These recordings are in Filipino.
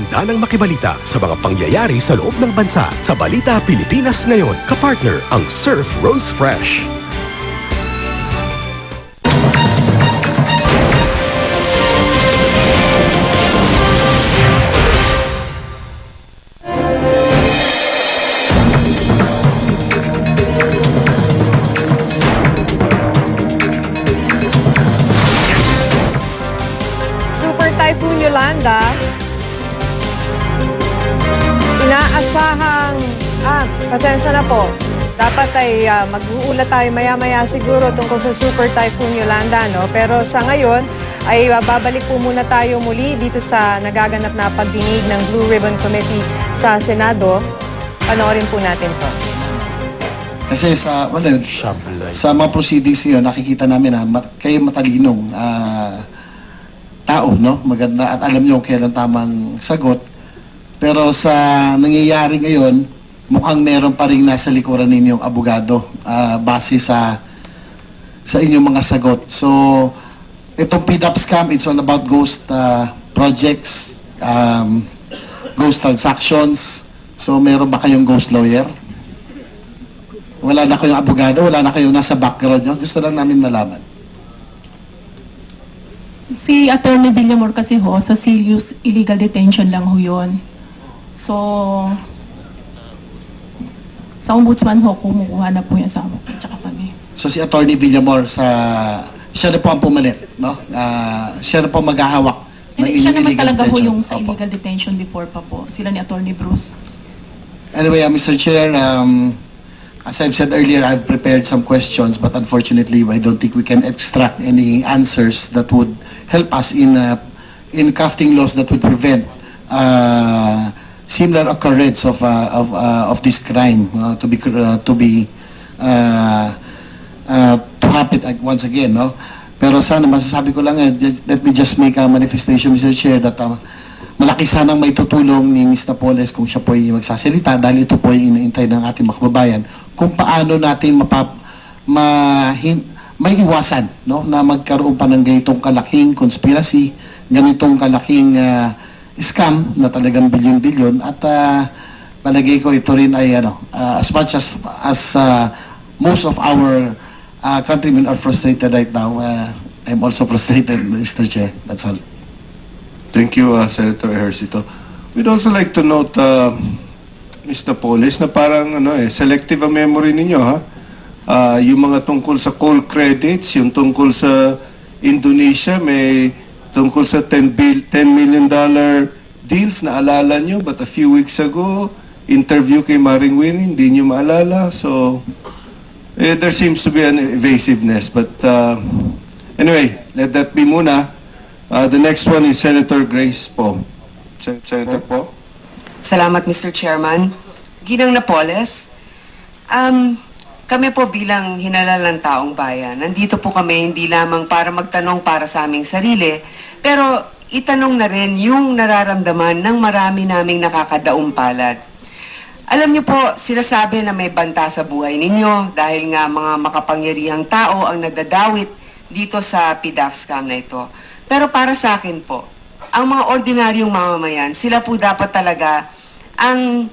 handa ng makibalita sa mga pangyayari sa loob ng bansa. Sa Balita Pilipinas Ngayon, kapartner ang Surf Rose Fresh. Typhoon Yolanda, inaasahang, pasensya na po, dapat ay mag-uulat tayo maya-maya siguro tungkol sa Super Typhoon Yolanda, no? Pero sa ngayon, ay babalik po muna tayo muli dito sa nagaganap na pagdinig ng Blue Ribbon Committee sa Senado. Panoorin po natin to. Kasi sa mga proceedings yun, nakikita namin na kayo matalinong tao, no? Maganda at alam nyo kailan tamang sagot. Pero sa nangyayari ngayon, mukhang meron pa rin nasa likuran ninyong abogado base sa inyong mga sagot. So, itong PDAP scam, it's all about ghost projects, ghost transactions. So, meron ba kayong ghost lawyer? Wala na kayong abogado? Wala na kayong nasa background nyo? Gusto lang namin malaman. Si Attorney Villamor kasi ho, sa serious illegal detention lang ho yun. So, sa ombudsman ho, kumukuha na po yung asawa ko, tsaka kami. So si Attorney Villamor, siya na po ang pumalit, no? Siya na po maghahawak ng Siya naman talaga ho detention. yung sa illegal detention before pa po. Sila ni Attorney Bruce. Anyway, Mr. Chair, as I've said earlier, I've prepared some questions, but unfortunately, I don't think we can extract any answers that would help us in crafting laws that would prevent similar occurrence of this crime to happen once again, no? Pero sana masasabi ko lang, let me just make a manifestation, Mr. Chair, that malaki sanang may tutulong ni Ms. Napoles kung siya po ay magsasalita dahil ito po ay inaintay ng ating mga kababayan kung paano natin may iwasan, no, na magkaroon pa ng ganitong kalaking conspiracy, ganitong kalaking scam na talagang bilyon-bilyon at palagay ko ito rin ay as much as most of our countrymen are frustrated right now, I'm also frustrated, Mr. Chair. That's all. Thank you, Senator Ejercito. We'd also like to note, Ms. Napoles, na parang selective ang memory ninyo, ha? Yung mga tungkol sa coal credits, yung tungkol sa Indonesia, may tungkol sa $10 million deals na alala nyo, but a few weeks ago, interview kay Maring Winnie, hindi nyo maalala. So, there seems to be an evasiveness. But anyway, let that be muna. The next one is Senator Grace Po. Senator Po. Salamat, Mr. Chairman. Ginang Napoles, kami po bilang hinalalang taong bayan, nandito po kami hindi lamang para magtanong para sa aming sarili, pero itanong na rin yung nararamdaman ng marami naming nakakadaong palad. Alam niyo po, sinasabi na may banta sa buhay ninyo dahil nga mga makapangyarihang tao ang nagdadawit dito sa PDAP scam na ito. Pero para sa akin po, ang mga ordinaryong mamamayan, sila po dapat talaga ang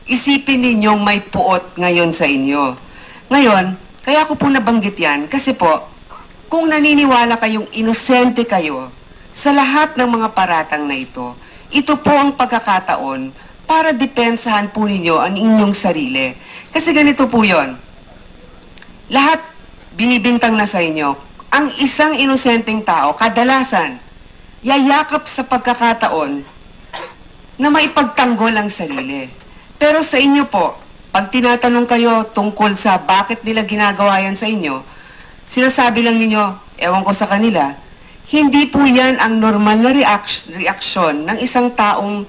isipin ninyong may puot ngayon sa inyo. Ngayon, kaya ko po nabanggit yan kasi po, kung naniniwala kayong inosente kayo sa lahat ng mga paratang na ito po ang pagkakataon para depensahan po ninyo ang inyong sarili. Kasi ganito po yon. Lahat binibintang na sa inyo. Ang isang inosenteng tao, kadalasan, yayakap sa pagkakataon na maipagtanggol ang sarili. Pero sa inyo po, pag tinatanong kayo tungkol sa bakit nila ginagawa yan sa inyo, sinasabi lang ninyo, ewan ko sa kanila, hindi po yan ang normal na reaksyon ng isang taong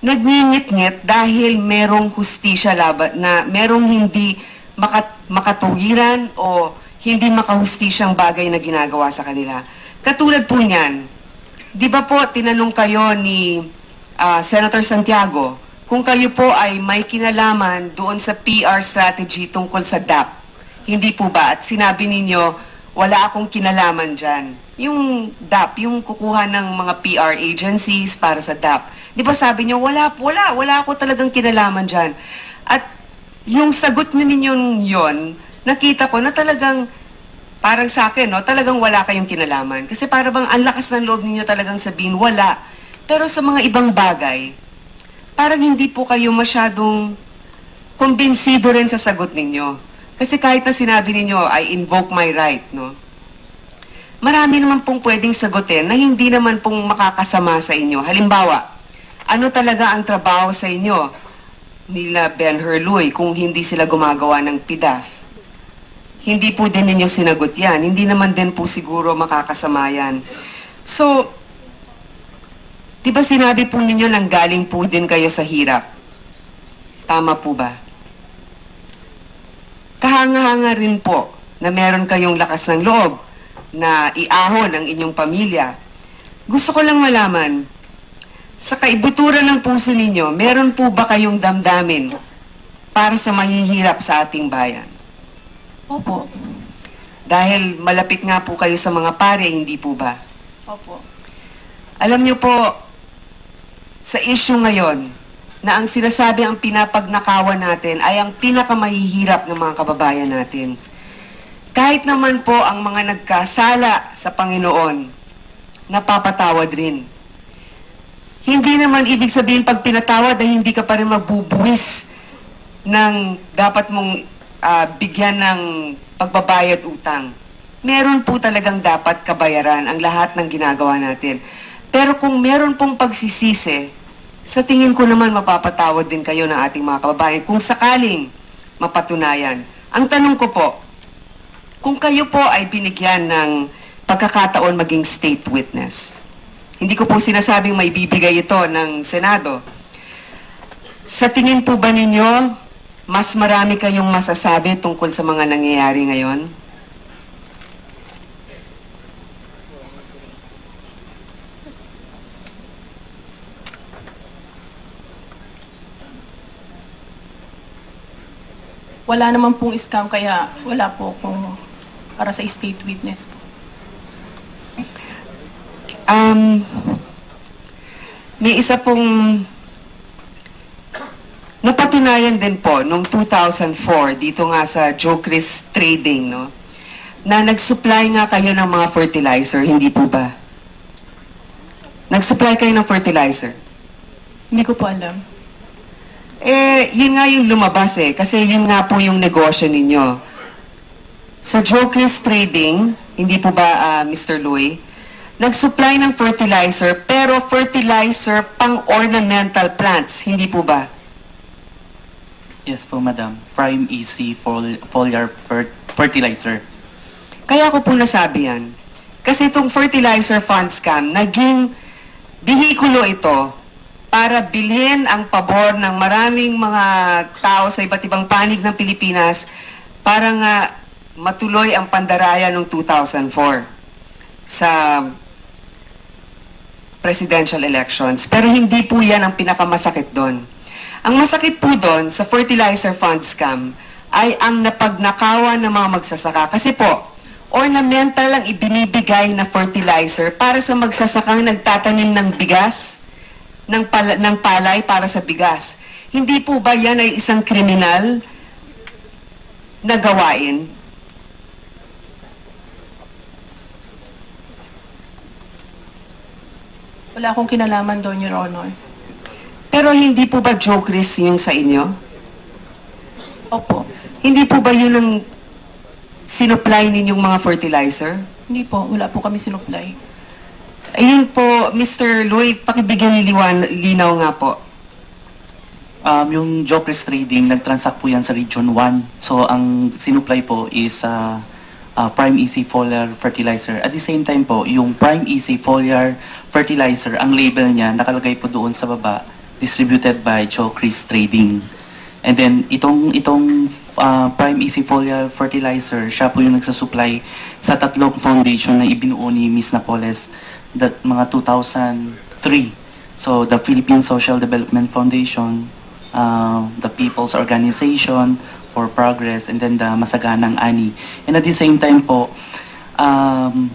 nagngingit-ngit dahil merong hustisya laban, na merong hindi makatuwiran o hindi makahustisyang bagay na ginagawa sa kanila. Katulad po niyan, di ba po tinanong kayo ni Senator Santiago, kung kayo po ay may kinalaman doon sa PR strategy tungkol sa DAP, hindi po ba? At sinabi ninyo, wala akong kinalaman dyan. Yung DAP, yung kukuha ng mga PR agencies para sa DAP. Di ba sabi niyo, wala ako talagang kinalaman dyan. At yung sagot na ninyong yon, nakita ko na talagang, parang sa akin, no, talagang wala kayong kinalaman. Kasi para bang ang lakas ng loob ninyo talagang sabihin, wala. Pero sa mga ibang bagay, parang hindi po kayo masyadong kumbinsido rin sa sagot ninyo. Kasi kahit na sinabi ninyo, I invoke my right, no? Marami naman pong pwedeng sagutin na hindi naman pong makakasama sa inyo. Halimbawa, ano talaga ang trabaho sa inyo nila Ben Herluy kung hindi sila gumagawa ng PIDAF? Hindi po din ninyo sinagot yan. Hindi naman din po siguro makakasama yan. So, di ba sinabi po ninyo nang galing po din kayo sa hirap? Tama po ba? Kahanga-hanga rin po na meron kayong lakas ng loob na iahon ang inyong pamilya. Gusto ko lang malaman, sa kaibuturan ng puso ninyo, meron po ba kayong damdamin para sa mahihirap sa ating bayan? Opo. Dahil malapit nga po kayo sa mga pare, hindi po ba? Opo. Alam niyo po, sa issue ngayon, na ang sinasabi ang pinapagnakawan natin ay ang pinakamahihirap ng mga kababayan natin. Kahit naman po ang mga nagkasala sa Panginoon, napapatawad rin. Hindi naman ibig sabihin pag pinatawad ay hindi ka pa rin magbubuwis ng dapat mong bigyan ng pagbabayad utang. Meron po talagang dapat kabayaran ang lahat ng ginagawa natin. Pero kung meron pong pagsisisi, sa tingin ko naman mapapatawad din kayo ng ating mga kababayan kung sakaling mapatunayan. Ang tanong ko po, kung kayo po ay binigyan ng pagkakataon maging state witness, hindi ko po sinasabing may bibigay ito ng Senado. Sa tingin po ba ninyo, mas marami kayong masasabi tungkol sa mga nangyayari ngayon? Wala naman pong scam kaya wala po akong para sa state witness po. May isa pong napatunayan din po noong 2004 dito nga sa Jocris Trading, no? Na nag-supply nga kayo ng mga fertilizer, hindi po ba? Nag-supply kayo ng fertilizer? Hindi ko po alam. Yun nga yung lumabas kasi yun nga po yung negosyo ninyo. Sa Jocris Trading, hindi po ba, Mr. Louie, nag-supply ng fertilizer, pero fertilizer pang ornamental plants, hindi po ba? Yes po, Madam. Prime EC foliar fertilizer. Kaya ko po nasabi yan. Kasi itong fertilizer fund scam, naging bihikulo ito para bilhin ang pabor ng maraming mga tao sa iba't ibang panig ng Pilipinas para nga matuloy ang pandaraya noong 2004 sa presidential elections. Pero hindi po yan ang pinakamasakit doon. Ang masakit po doon sa fertilizer fund scam ay ang napagnakawan ng mga magsasaka. Kasi po, ornamental lang ibinibigay na fertilizer para sa magsasakang nagtatanim ng bigas, ng palay para sa bigas. Hindi po ba yan ay isang kriminal na gawain? Wala akong kinalaman doon, Your Honor. Pero hindi po ba Jocris yung sa inyo? Opo. Hindi po ba yun ang sinupply ninyong mga fertilizer? Hindi po. Wala po kami sinupply. Ayun po, Mr. Louie, pakibigyan linaw nga po. Yung Jocris Trading, nag-transact po yan sa Region 1. So, ang sinupply po is Prime EC foliar fertilizer. At the same time po, yung Prime EC foliar fertilizer, ang label niya, nakalagay po doon sa baba, distributed by Jocris Trading. And then, itong Prime EC foliar fertilizer, siya po yung nagsasupply sa tatlong foundation na ibinuo ni Ms. Napoles, that mga 2003. So, the Philippine Social Development Foundation, the People's Organization for Progress, and then the Masaganang Ani. And at the same time po,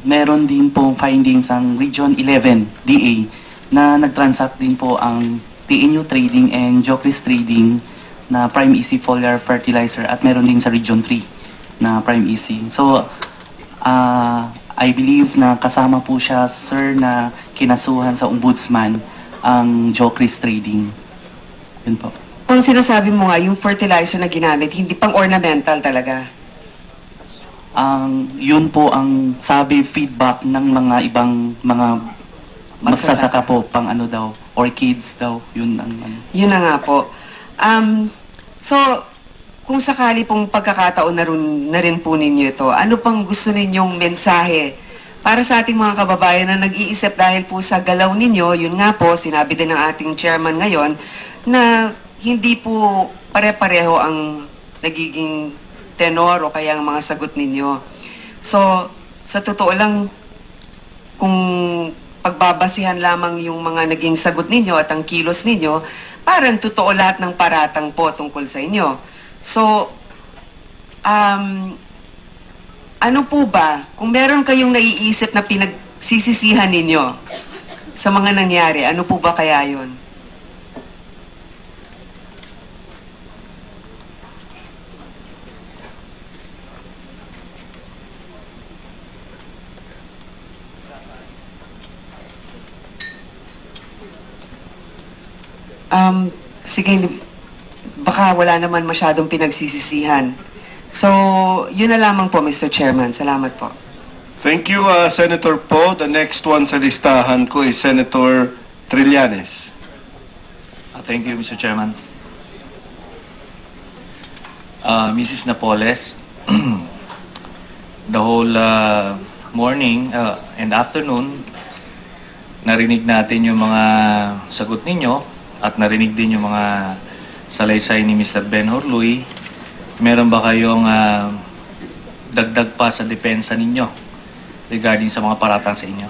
meron din po findings ang Region 11, DA, na nag-transact din po ang TNU Trading and Jocris Trading na Prime EC Foliar Fertilizer at meron din sa Region 3 na Prime EC. So, I believe na kasama po siya, sir, na kinasuhan sa ombudsman ang Jocris Trading. Yun po. Kung sinasabi mo nga, yung fertilizer na ginamit, hindi pang ornamental talaga. Yun po ang sabi, feedback ng mga ibang mga magsasaka po, pang ano daw, orchids daw, yun ang ano. Yun na nga po. So, kung sakali pong pagkakataon na rin po ninyo ito, ano pang gusto ninyong mensahe para sa ating mga kababayan na nag-iisip dahil po sa galaw ninyo, yun nga po, sinabi din ng ating chairman ngayon, na hindi po pare-pareho ang nagiging tenor o kaya ang mga sagot ninyo. So, sa totoo lang, kung pagbabasihan lamang yung mga naging sagot ninyo at ang kilos ninyo, parang totoo lahat ng paratang po tungkol sa inyo. So, ano po ba, kung meron kayong naiisip na pinagsisisihan ninyo sa mga nangyari, ano po ba kaya yun? Sige, baka wala naman masyadong pinagsisisihan. So, yun na lamang po, Mr. Chairman. Salamat po. Thank you, Senator Poe. The next one sa listahan ko is Senator Trillanes. Thank you, Mr. Chairman. Mrs. Napoles, the whole morning and afternoon, narinig natin yung mga sagot ninyo at narinig din yung mga salaysay ni Mr. Ben Horluy. Meron ba kayong dagdag pa sa depensa ninyo regarding sa mga paratang sa inyo?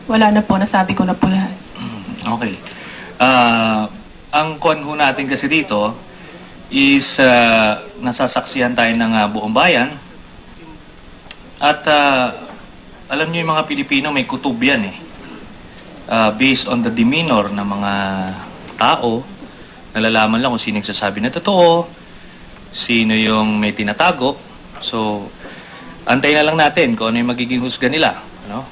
Wala na po, nasabi ko na po lahat. Okay. Ang kwan ho natin kasi dito is nasasaksihan tayo ng buong bayan at alam niyo yung mga Pilipino may kutob yan eh. Based on the demeanor ng mga tao, nalalaman lang kung sino nagsasabi na totoo, sino yung may tinatago. So, antayin na lang natin kung ano yung magiging husga nila. Ano?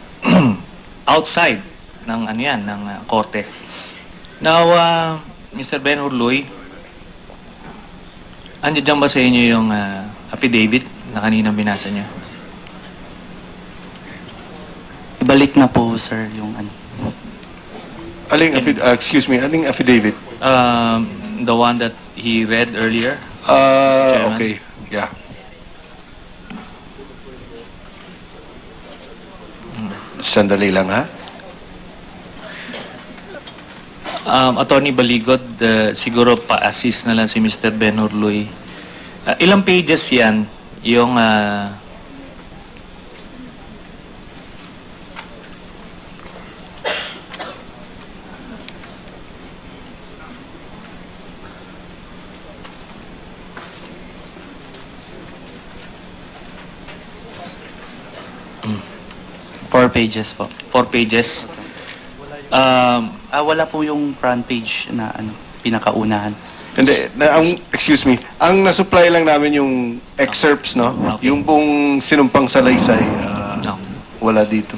Outside ng ano yan, ng korte. Now, Mr. Ben Horluy, andiyan dyan ba sa inyo yung affidavit na kaninang binasa niya? Ibalik na po, sir, yung ano. Aling affidavit? The one that he read earlier? Chairman? Okay, yeah. Sandali lang, ha? Attorney Baligod, siguro pa-assist na lang si Mr. Ben Horluy. Ilang pages yan yung Four pages po. 4 pages? Wala po yung front page na ano, pinakaunahan. Hindi, excuse me, ang nasupply lang namin yung excerpts, no? Okay. Yung pong sinumpang salaysay, No. wala dito.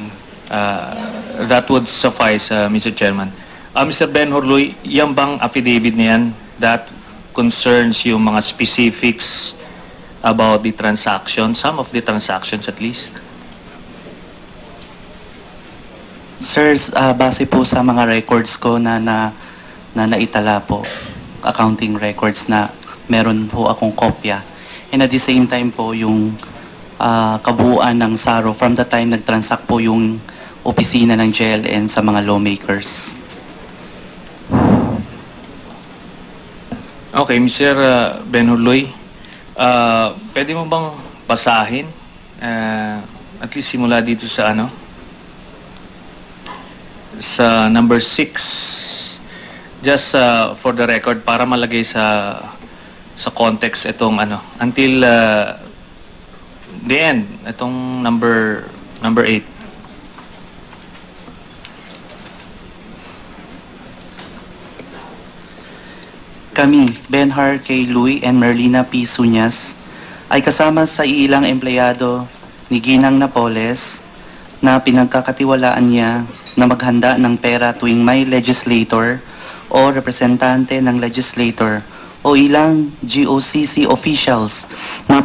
That would suffice, Mr. Chairman. Mr. Ben Horluy, yan bang affidavit na yan that concerns yung mga specifics about the transaction, some of the transactions at least? Sir, base po sa mga records ko na naitala po, accounting records na meron po akong kopya. And at the same time po, yung kabuuan ng SARO from the time nag-transact po yung opisina ng JLN sa mga lawmakers. Okay, Mr. Ben Horluy, pwede mo bang basahin? At least simula dito sa ano? Sa number 6. Just for the record, para malagay sa context itong ano. Until the end, itong number 8. kami, Benhar K. Lui and Merlina P. Sunyas, ay kasama sa ilang empleyado ni Ginang Napoles na pinagkakatiwalaan niya na maghanda ng pera tuwing may legislator o representante ng legislator o ilang GOCC officials na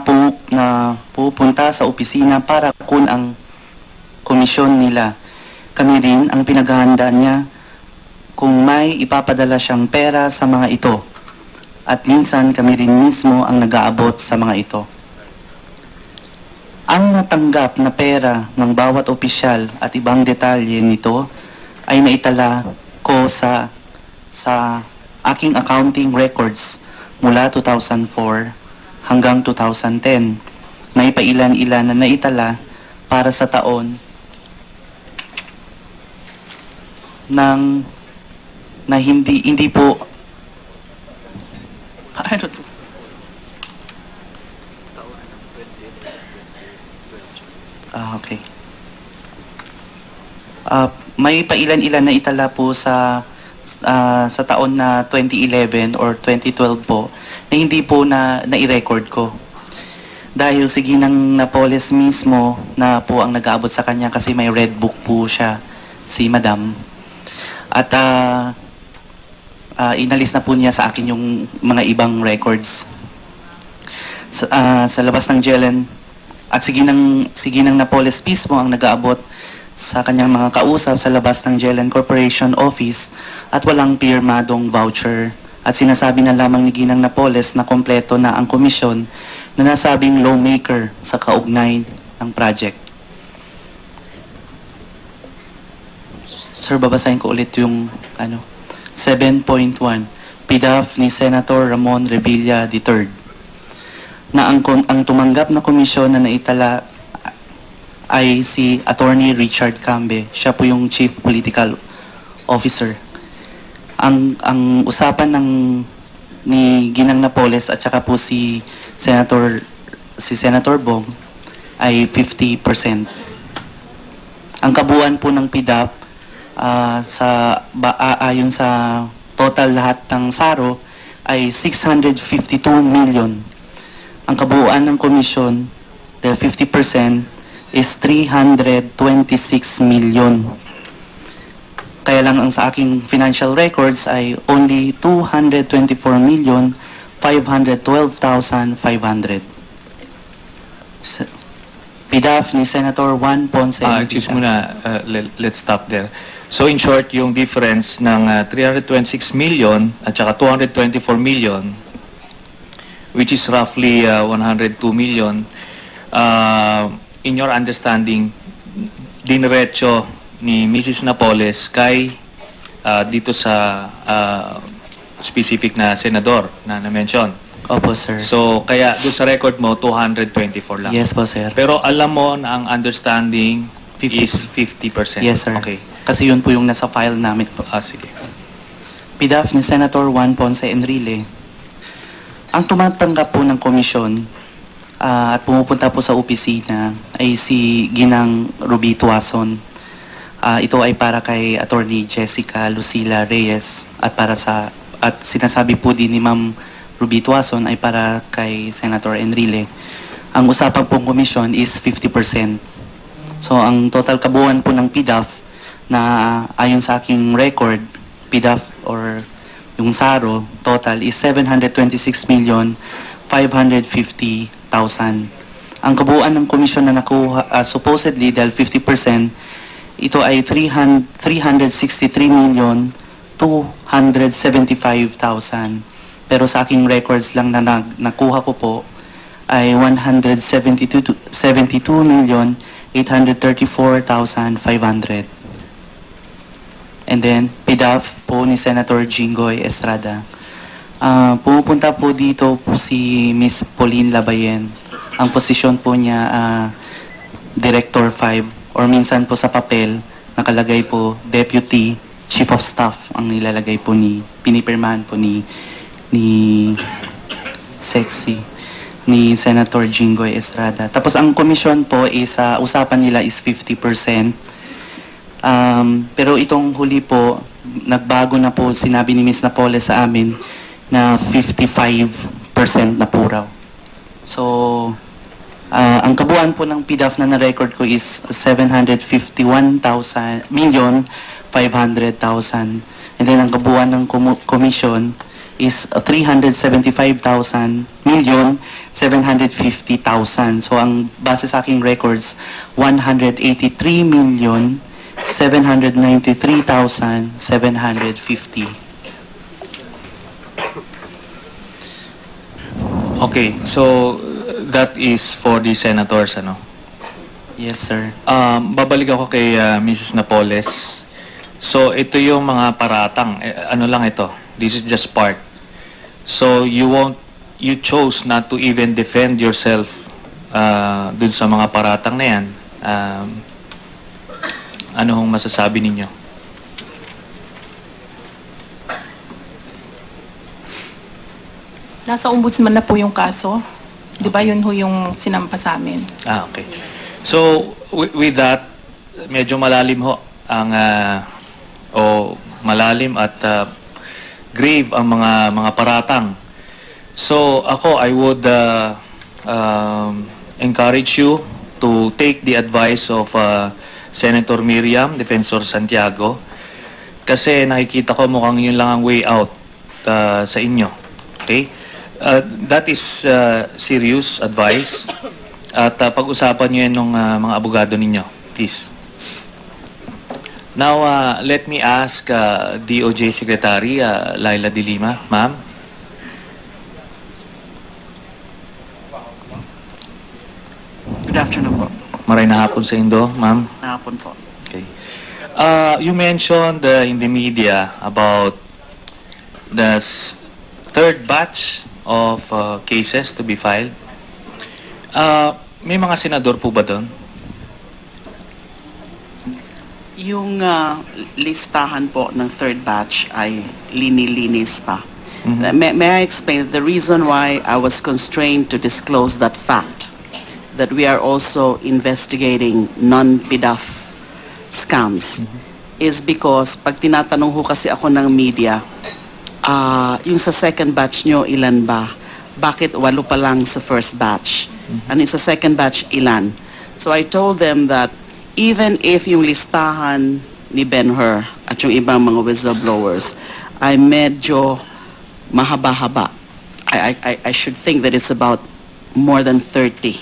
pupunta sa opisina para kun ang komisyon nila. Kami rin ang pinaghahandaan niya kung may ipapadala siyang pera sa mga ito. At minsan kami rin mismo ang nag-aabot sa mga ito. Ang natanggap na pera ng bawat opisyal at ibang detalye nito ay naitala ko sa aking accounting records mula 2004 hanggang 2010. May pailan-ilan na naitala para sa taon na hindi po ano to? Okay. May pailan-ilan na itala po sa taon na 2011 or 2012 po na hindi po na-i-record ko. Dahil si Ginang Napoles mismo na po ang nag-aabot sa kanya kasi may red book po siya, si Madam. At inalis na po niya sa akin yung mga ibang records. Sa labas ng Jelen, at si Ginang Napoles mismo ang nag-aabot sa kanyang mga kausap sa labas ng Jelen Corporation Office at walang pirmadong voucher. At sinasabi na lamang ni Ginang Napoles na kompleto na ang komisyon na nasabing lawmaker sa kaugnay ng project. Sir, babasahin ko ulit yung 7.1. PDAF ni Senator Ramon Revilla III na ang tumanggap na komisyon na naitala ay si Attorney Richard Cambe. Siya po yung Chief Political Officer. Ang usapan ni Ginang Napoles at saka po si Senator Bong ay 50%. Ang kabuuan po ng PDAP ayon sa total lahat ng SARO ay 652 million. Ang kabuuan ng komisyon, the 50% is 326 million. Kaya lang ang sa aking financial records ay only 224,512,500. PDAF ni Senator Juan Ponce. Excuse muna, let's stop there. So in short, yung difference ng 326 million at saka 224 million, which is roughly 102 million, in your understanding, diniretso ni Mrs. Napoles kay dito sa specific na senador na na-mention. Opo, sir. So, kaya doon sa record mo, 224 lang. Yes po, sir. Pero alam mo na ang understanding 50. is 50%. Yes, sir. Okay. Kasi yun po yung nasa file namin po. Sige. PDAF ni Senator Juan Ponce Enrile. Ang tumatanggap po ng komisyon at pumupunta po sa opisina ay si Ginang Ruby Tuason. Ito ay para kay Attorney Jessica Lucila Reyes at sinasabi po din ni Ma'am Ruby Tuason ay para kay Senator Enrile. Ang usapan pong komisyon is 50%. So ang total kabuuan po ng PDAF na ayon sa aking record, PDAF or yung SARO, total is 726,550,000. Ang kabuuan ng komisyon na nakuha, supposedly dahil 50%, ito ay 363,275,000. Pero sa aking records lang na nakuha ko po ay 172,834,500. And then, PDAF po ni Senator Jinggoy Estrada. Pumupunta po dito po si Miss Pauline Labayen. Ang posisyon po niya, Director 5, or minsan po sa papel, nakalagay po Deputy Chief of Staff ang nilalagay po pinipirmahan po ni Senator Jinggoy Estrada. Tapos ang komisyon po is, usapan nila is 50%. Pero itong huli po, nagbago na po, sinabi ni Ms. Napoles sa amin, na 55% na po raw. So, ang kabuuan po ng PDAF na na-record ko is 751,500,000. And then ang kabuuan ng commission is 375,750,000. So ang base sa aking records, 183,793,750. Okay, so that is for the senators, ano? Yes, sir. Babalik ako kay Mrs. Napoles. So, ito yung mga paratang. Ano lang ito? This is just part. So, you chose not to even defend yourself dun sa mga paratang na yan. Ano hong masasabi ninyo? Nasa ombudsman na po yung kaso. Di ba yun ho yung sinampa sa amin? Okay. So, with that, medyo malalim ho ang malalim at grave ang mga paratang. So, ako, I would encourage you to take the advice of Senator Miriam, Defensor Santiago, kasi nakikita ko mukhang yun lang ang way out sa inyo. Okay? That is serious advice. At pag-usapan nyo yan ng mga abogado ninyo. Please. Now, let me ask DOJ Secretary Laila De Lima. Ma'am? Good afternoon po. Maray na hapon sa Indo, ma'am. Nahapon po. Okay. You mentioned in the media about the third batch of cases to be filed. May mga senador po ba doon? Yung listahan po ng third batch ay linilinis pa. May I explain the reason why I was constrained to disclose that fact, that we are also investigating non-PDAF scams, is because pag tinatanong ho kasi ako ng media, yung sa second batch nyo, ilan ba? Bakit 8 pa lang sa first batch? And sa second batch, ilan? So I told them that even if yung listahan ni Ben-Hur at yung ibang mga whistleblowers ay medyo mahaba-haba, I should think that it's about more than 30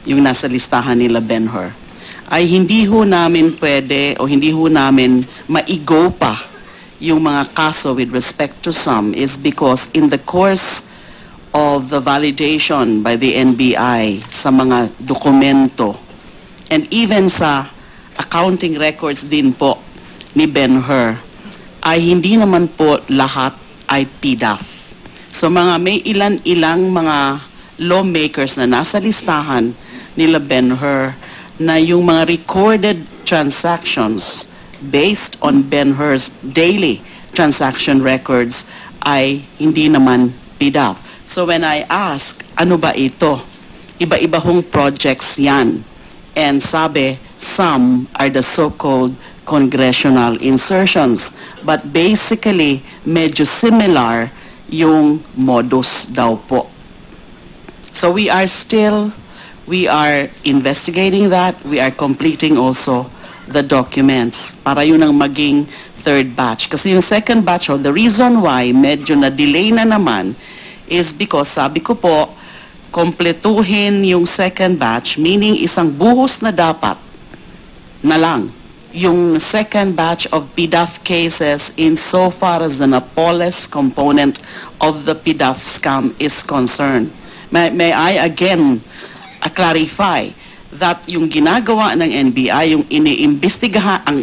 yung nasa listahan nila Ben-Hur, ay hindi ho namin pwede o hindi ho namin maigo pa yung mga kaso with respect to some is because in the course of the validation by the NBI sa mga dokumento and even sa accounting records din po ni Ben-Hur, ay hindi naman po lahat ay PDAF. So may ilan-ilang mga lawmakers na nasa listahan nila Ben-Hur na yung mga recorded transactions based on Ben-Hur's daily transaction records ay hindi naman PDAF. So when I ask, ano ba ito? Iba-iba hong projects yan. And sabi, some are the so-called congressional insertions. But basically, medyo similar yung modus daw po. So we are investigating that. We are completing also the documents para yun ang maging third batch. Kasi yung second batch, the reason why medyo na-delay na naman is because sabi ko po, kompletuhin yung second batch, meaning isang buhos na dapat na lang yung second batch of PDAF cases in so far as the Napoles component of the PDAF scam is concerned. May I again clarify that yung ginagawa ng NBI, yung inimbestigahan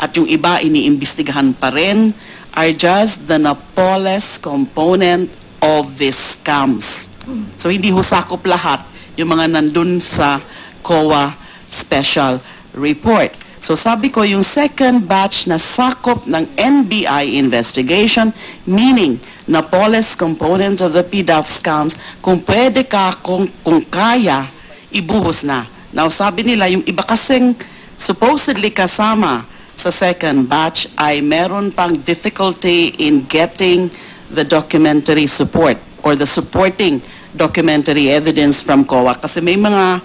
at yung iba iniimbestigahan pa rin are just the Napoles component of these scams. So hindi ho sakop lahat yung mga nandun sa COA special report. So sabi ko, yung second batch na sakop ng NBI investigation, meaning Napoles components of the PDAF scams, kung pwede ka, kung kaya, ibuhos na. Now sabi nila, yung iba kasing supposedly kasama sa second batch ay meron pang difficulty in getting the documentary support or the supporting documentary evidence from COA kasi may mga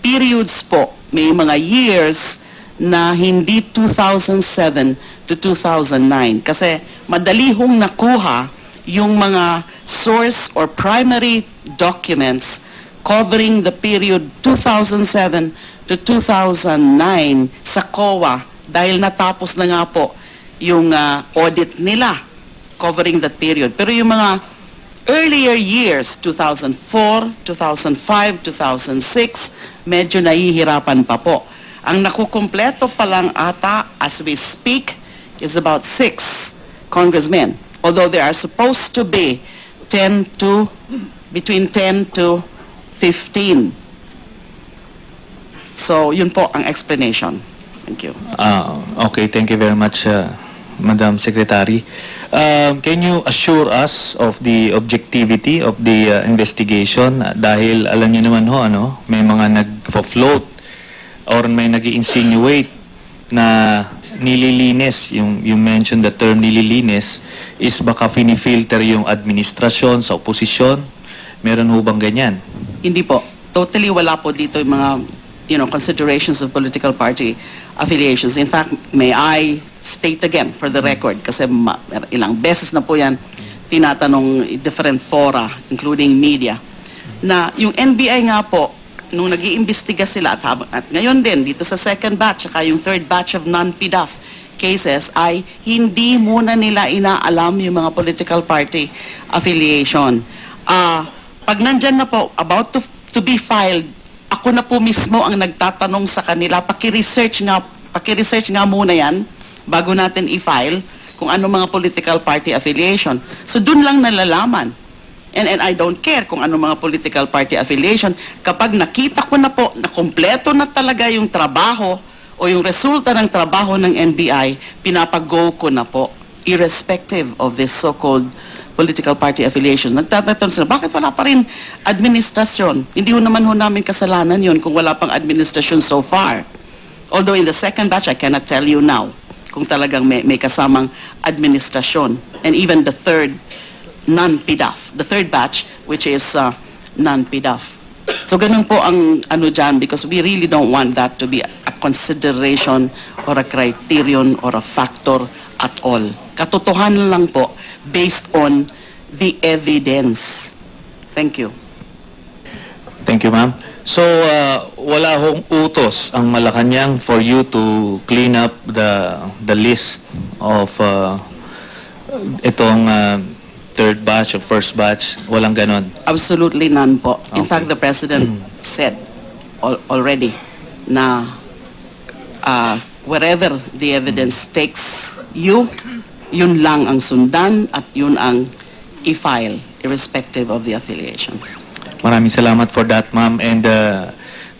periods po, may mga years na hindi 2007 to 2009 kasi madali hong nakuha yung mga source or primary documents covering the period 2007 to 2009 sa COA dahil natapos na nga po yung audit nila covering that period. Pero yung mga earlier years, 2004, 2005, 2006, medyo nahihirapan pa po. Ang nakukumpleto pa lang ata as we speak is about 6 congressmen. Although there are supposed to be between 10 to 15. So, yun po ang explanation. Thank you. Okay, thank you very much, Madam Secretary. Can you assure us of the objectivity of the investigation? Dahil alam niyo naman ho, may mga nag-float or may nag-insinuate na nililinis, you mentioned the term nililinis, is baka finifilter yung administrasyon sa oposisyon. Meron ho bang ganyan? Hindi po. Totally wala po dito yung mga considerations of political party affiliations. In fact, may I state again for the record, kasi ilang beses na po yan tinatanong different fora, including media, na yung NBI nga po, nung nag-iimbestiga sila at ngayon din dito sa second batch saka yung third batch of non-PDAF cases ay hindi muna nila inaalam yung mga political party affiliation. Pag nandyan na po about to be filed, ako na po mismo ang nagtatanong sa kanila, paki-research nga muna yan bago natin i-file kung ano mga political party affiliation. So dun lang nalalaman. And I don't care kung ano mga political party affiliation. Kapag nakita ko na po na kompleto na talaga yung trabaho o yung resulta ng trabaho ng NBI, pinapag-go ko na po, irrespective of this so-called political party affiliation. Nagtatanong sila, bakit wala pa rin administrasyon? Hindi ho naman namin kasalanan yun kung wala pang administrasyon so far. Although in the second batch, I cannot tell you now kung talagang may kasamang administrasyon. And even the third non-PDAF, the third batch, which is non-PDAF. So ganun po ang dyan, because we really don't want that to be a consideration or a criterion or a factor at all. Katotohanan lang po based on the evidence. Thank you. Thank you, ma'am. So, wala hong utos ang Malacanang for you to clean up the list of itong third batch or first batch? Walang ganon? Absolutely none po. In Okay. fact, the President said already na wherever the evidence takes you, yun lang ang sundan at yun ang i-file, irrespective of the affiliations. Maraming salamat for that, ma'am. And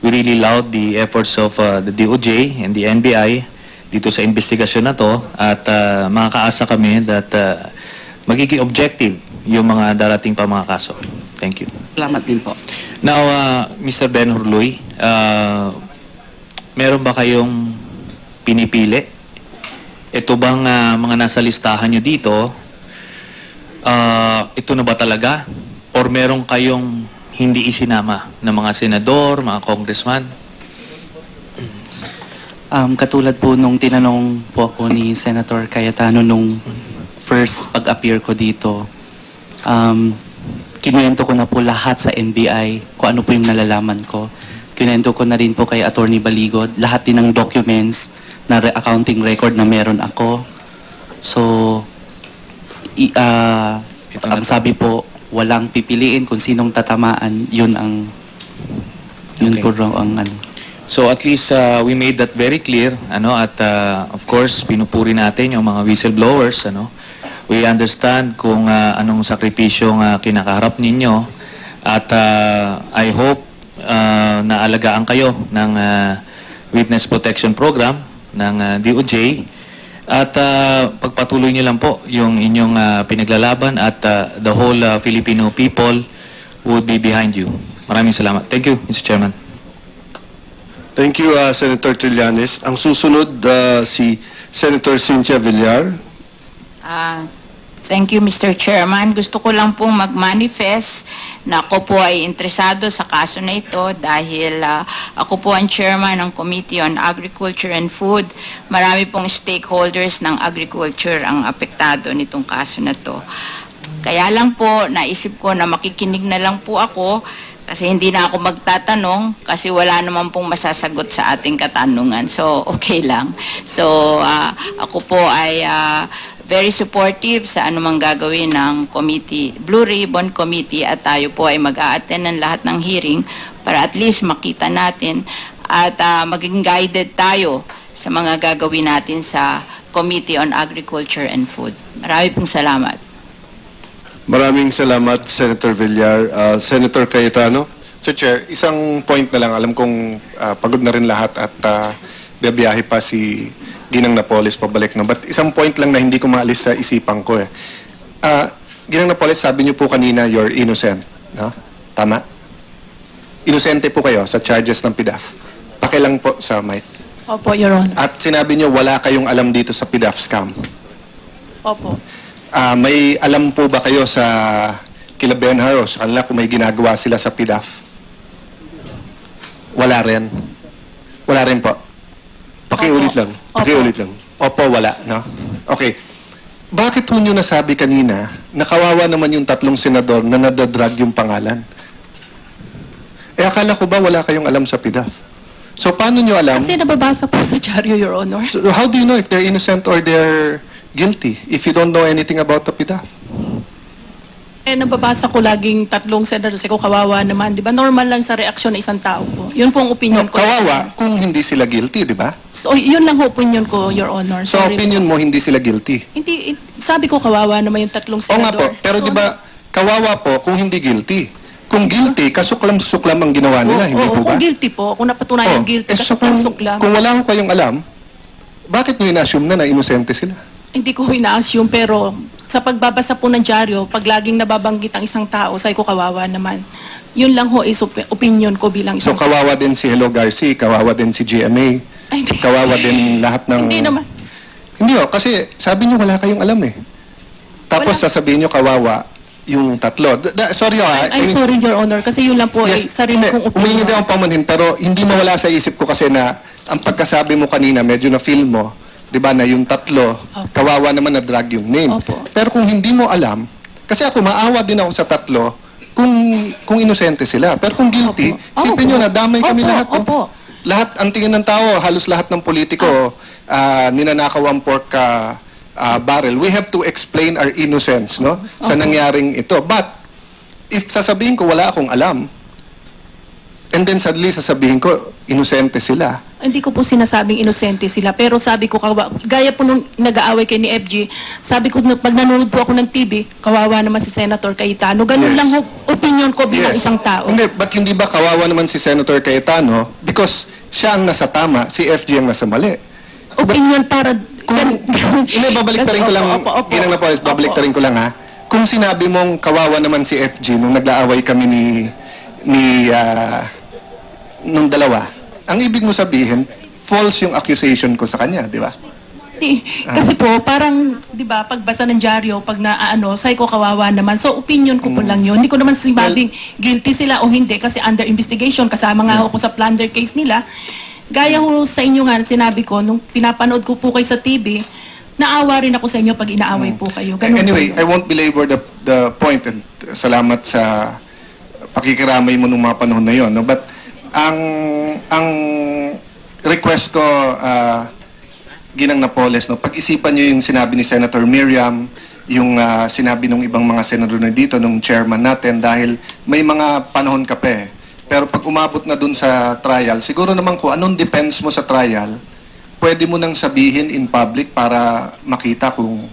we really laud the efforts of the DOJ and the NBI dito sa investigasyon na to. At makakaasa kami that magiging objective yung mga darating pa mga kaso. Thank you. Salamat din po. Now, Mr. Ben Hurluy, meron ba kayong pinipili? Ito bang mga nasa listahan nyo dito, ito na ba talaga? Or meron kayong hindi isinama ng mga senador, mga congressman? Katulad po nung tinanong po ako ni Senator Cayetano nung first pag-appear ko dito, kinuwento ko na po lahat sa NBI kung ano po yung nalalaman ko. Kinuwento ko na rin po kay Attorney Baligod lahat din ng documents na accounting record na meron ako. So, ang sabi po, walang pipiliin kung sinong tatamaan, yun Okay. po raw ang So at least we made that very clear, at of course pinupuri natin yung mga whistleblowers, We understand kung anong sakripisyong kinakaharap ninyo at I hope na alagaan kayo ng Witness Protection Program ng DOJ at pagpatuloy niyo lang po yung inyong pinaglalaban at the whole Filipino people would be behind you. Maraming salamat. Thank you, Mr. Chairman. Thank you, Senator Trillanes. Ang susunod, si Senator Cynthia Villar. Thank you, Mr. Chairman. Gusto ko lang pong mag-manifest na ako po ay interesado sa kaso na ito dahil ako po ang chairman ng Committee on Agriculture and Food. Marami pong stakeholders ng agriculture ang apektado nitong kaso na to. Kaya lang po, naisip ko na makikinig na lang po ako kasi hindi na ako magtatanong kasi wala naman pong masasagot sa ating katanungan. So, okay lang. So, ako po ay very supportive sa anumang gagawin ng committee, Blue Ribbon Committee, at tayo po ay mag-a-attend ng lahat ng hearing para at least makita natin at maging guided tayo sa mga gagawin natin sa Committee on Agriculture and Food. Marami pong salamat. Maraming salamat, Senator Villar. Senator Cayetano. Sir Chair, isang point na lang. Alam kong pagod na rin lahat at biyabiyahe pa si Ginang Napoles pabalik. No? But isang point lang na hindi ko maalis sa isipan ko. Ginang Napoles, sabi niyo po kanina, you're innocent. No? Tama? Inosente po kayo sa charges ng PDAF. Pakilang po sa mic. Opo, Your Honor. At sinabi niyo wala kayong alam dito sa PDAF scam. Opo. May alam po ba kayo sa kila Benhar o sa kanila kung may ginagawa sila sa PDAF? Wala rin. Wala rin po. Pakiulit lang. Pakiulit lang. Opo, wala, no? Okay. Bakit ho nyo nasabi kanina na kawawa naman yung 3 senador na nadadrag yung pangalan? Akala ko ba wala kayong alam sa PDAF? So, paano nyo alam? Kasi nababasa po sa dyaryo, Your Honor. So, how do you know if they're innocent or they're guilty if you don't know anything about the PDAF? Nababasa ko laging 3 senador. Kasi ko kawawa naman. Di ba? Normal lang sa reaksyon ng isang tao po. Yun po ang opinion No, ko. kawawa kung hindi sila guilty, di ba? So, yun lang ho opinion ko, Your Honor. So, Sorry opinion po. mo, hindi sila guilty. Hindi, sabi ko kawawa naman yung 3 Oo senador. nga po, pero So, di ba, kawawa po kung hindi guilty. Kung guilty, kasuklam-suklam ang ginawa nila, hindi po ba? Kung guilty po, kung napatunayan guilty, so kasuklam-suklam. kung wala ko kayong alam, bakit nyo in-assume na inosente sila? Hindi ko ina-assume, pero sa pagbabasa po ng dyaryo, pag laging nababanggit ang isang tao, sabi ko kawawa naman. Yun lang ho is opinion ko bilang So isang kawawa din si Hello Garcia, kawawa din si GMA, Ay, hindi. kawawa din lahat ng... Hindi naman. Hindi kasi sabi nyo wala kayong alam eh. Tapos Wala. sasabihin nyo kawawa yung 3. Sorry I'm sorry, Your Honor, kasi yun lang po ay sarili kong Humingi din opinion. akong pamanhin, pero hindi mawala sa isip ko kasi na ang pagkasabi mo kanina, medyo na-feel mo, di ba, na yung 3, kawawa naman na drag yung name. Opo. Pero kung hindi mo alam, kasi ako maawa din ako sa 3 kung inosente sila. Pero kung guilty, Opo. sipin nyo na damay kami Opo, lahat. no? opo. Lahat, ang tingin ng tao, halos lahat ng politiko, ninanakaw ang pork barrel. We have to explain our innocence no sa nangyaring ito. But, if sasabihin ko wala akong alam, and then suddenly sasabihin ko, inosente sila. Hindi ko po sinasabing inosente sila, pero sabi ko, gaya po nung nag-aaway kay ni FG, sabi ko, pag nanonood po ako ng TV, kawawa naman si Senator Cayetano. Ganun Yes. lang ho, opinion ko bilang Yes. isang tao. Hindi ba kawawa naman si Senator Cayetano because siya ang nasa tama, si FG ang nasa mali? Opinion para... Hindi, babaliktarin ko lang, Ginang Napoles, babaliktarin ko lang ha. Kung sinabi mong kawawa naman si FG nung nag-aaway kami nung dalawa, ang ibig mo sabihin, false yung accusation ko sa kanya, di ba? Kasi po, parang, di ba, pagbasa ng dyaryo, pag say ko kawawa naman. So, opinion ko po lang yun. Hindi ko naman sinabing guilty sila o hindi kasi under investigation. Kasama nga ako sa plunder case nila. Gaya ho sa inyo nga, sinabi ko, nung pinapanood ko po kayo sa TV, naawa rin ako sa inyo pag inaaway po kayo. Ganun Anyway, po I won't belabor the point and salamat sa pakikiramay mo nung mga panahon na yon. No? But ang request ko, Ginang Napoles, no? Pag-isipan nyo yung sinabi ni Senator Miriam, yung sinabi ng ibang mga senador na dito, nung chairman natin, dahil may mga panahon ka pa eh. Pero pag umabot na dun sa trial, siguro naman kung anong defense mo sa trial, pwede mo nang sabihin in public para makita kung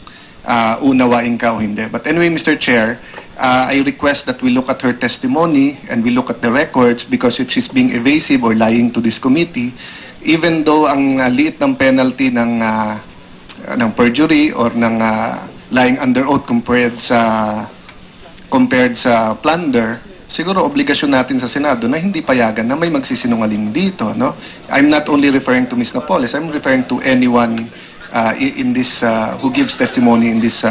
unawain ka o hindi. But anyway, Mr. Chair, I request that we look at her testimony and we look at the records because if she's being evasive or lying to this committee, even though ang liit ng penalty ng perjury or ng lying under oath compared sa plunder, siguro obligasyon natin sa Senado na hindi payagan na may magsisinungaling dito, no? I'm not only referring to Ms. Napoles, I'm referring to anyone in this who gives testimony in this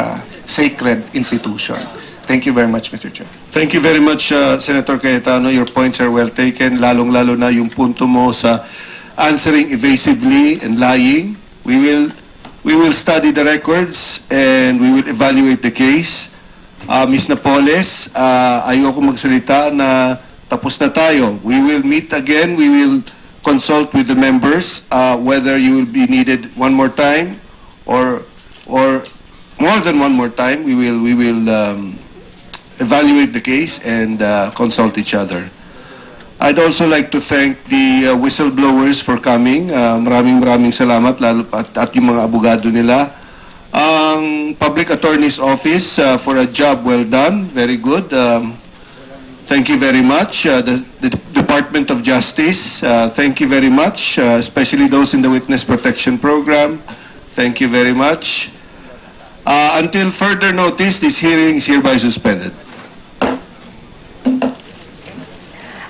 sacred institution. Thank you very much, Mr. Chair. Thank you very much, Senator Cayetano. Your points are well taken, lalong-lalo na yung punto mo sa answering evasively and lying. We will study the records and we will evaluate the case. Ms. Napoles, ayoko magsalita na tapos na tayo. We will meet again. We will consult with the members whether you will be needed one more time or more than one more time. We will evaluate the case and consult each other. I'd also like to thank the whistleblowers for coming. Maraming salamat, lalo at yung mga abogado nila. Ang Public Attorney's Office for a job well done. Very good. Thank you very much. The Department of Justice, thank you very much, especially those in the Witness Protection Program. Thank you very much. Until further notice, this hearing is hereby suspended.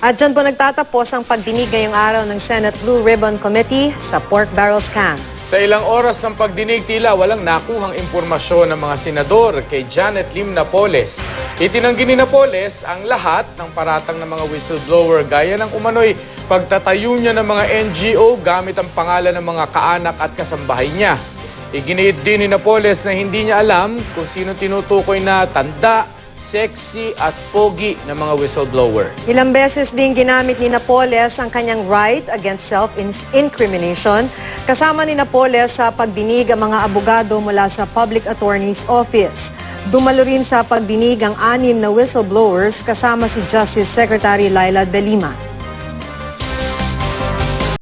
At dyan po nagtatapos ang pagdinig ngayong araw ng Senate Blue Ribbon Committee sa pork barrel scam. Sa ilang oras ng pagdinig, tila walang nakuhang impormasyon ng mga senador kay Janet Lim Napoles. Itinanggi ni Napoles ang lahat ng paratang ng mga whistleblower gaya ng umano'y pagtatayo niya ng mga NGO gamit ang pangalan ng mga kaanak at kasambahay niya. Iginiit din ni Napoles na hindi niya alam kung sino tinutukoy na tanda, sexy at pogi ng mga whistleblower. Ilang beses din ginamit ni Napoles ang kanyang right against self-incrimination. Kasama ni Napoles sa pagdinig ang mga abogado mula sa Public Attorney's Office. Dumalo rin sa pagdinig ang 6 na whistleblowers kasama si Justice Secretary Laila De Lima.